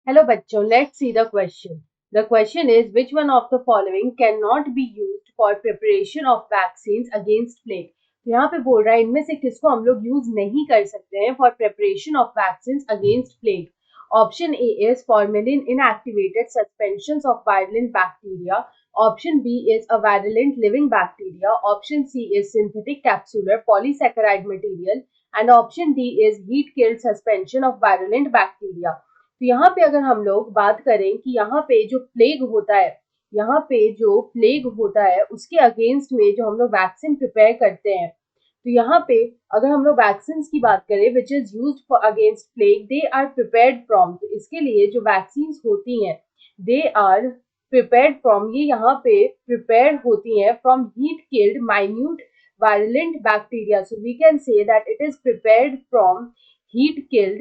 Hello बच्चों, let's see the question. The question is which one of the following cannot be used for preparation of vaccines against plague? तो यहाँ पे बोल रहा है इनमें से किसको हम लोग यूज नहीं कर सकते हैं for preparation of vaccines against plague. Option A is formalin inactivated suspensions of virulent bacteria. Option B is a virulent living bacteria. Option C is synthetic capsular polysaccharide material. And option D is heat-killed suspension of virulent bacteria. तो यहाँ पे अगर हम लोग बात करें कि यहाँ पे जो प्लेग होता है, यहाँ पे जो प्लेग होता है उसके अगेंस्ट में जो हम लोग वैक्सीन प्रिपेयर करते हैं, तो यहाँ पे अगर हम लोग वैक्सीन की बात करें which is used for against plague, they are prepared from, तो इसके लिए जो वैक्सीन होती हैं दे आर प्रिपेयर्ड फ्रॉम, ये यहाँ पे प्रिपेयर होती हैं from heat killed minute virulent bacteria. So we can say that it is prepared from heat killed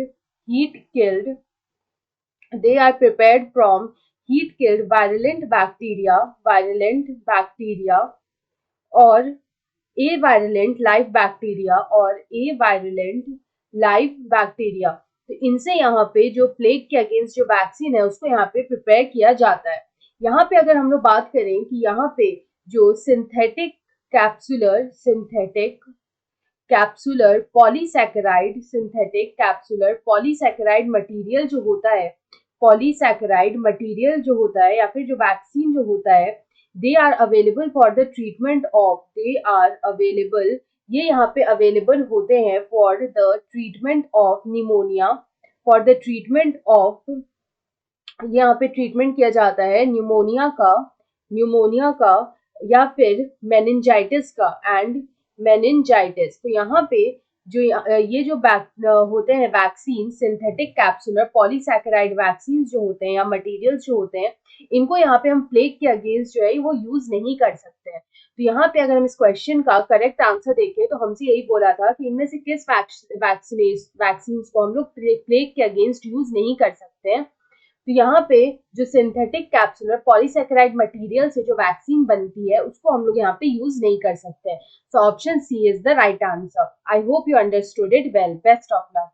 they are prepared from heat killed virulent bacteria or avirulent live bacteria और avirulent live bacteria. तो इनसे यहाँ पे जो plague के against जो vaccine है उसको यहाँ पे प्रिपेयर किया जाता है. यहाँ पे अगर हम लोग बात करें कि यहाँ पे जो सिंथेटिक कैप्सुलर मटेरियल जो होता है, पॉलीसैकेराइड मटेरियल जो होता है या फिर जो वैक्सीन जो होता है, they are available for the treatment of, ये यहाँ पे अवेलेबल होते हैं for the treatment of pneumonia, यहाँ पे ट्रीटमेंट किया जाता है न्यूमोनिया का या फिर मेनिंजाइटिस का एंड मेनिंजाइटिस. तो यहाँ पे जो ये जो होते हैं vaccine, synthetic capsular polysaccharide vaccine जो होते हैं या मटेरियल्स जो होते हैं, इनको यहाँ पे हम प्लेग के अगेंस्ट जो है वो यूज नहीं कर सकते हैं. तो यहाँ पे अगर हम इस क्वेश्चन का करेक्ट आंसर देखें तो हमसे यही बोला था कि इनमें से किस वैक्सीन को हम लोग प्लेग के अगेंस्ट यूज नहीं कर सकते हैं. तो यहाँ पे जो सिंथेटिक कैप्सुलर पॉलीसैकेराइड मटेरियल से जो वैक्सीन बनती है उसको हम लोग यहाँ पे यूज नहीं कर सकते. So option C is the right answer. I hope you understood it well. Best of luck.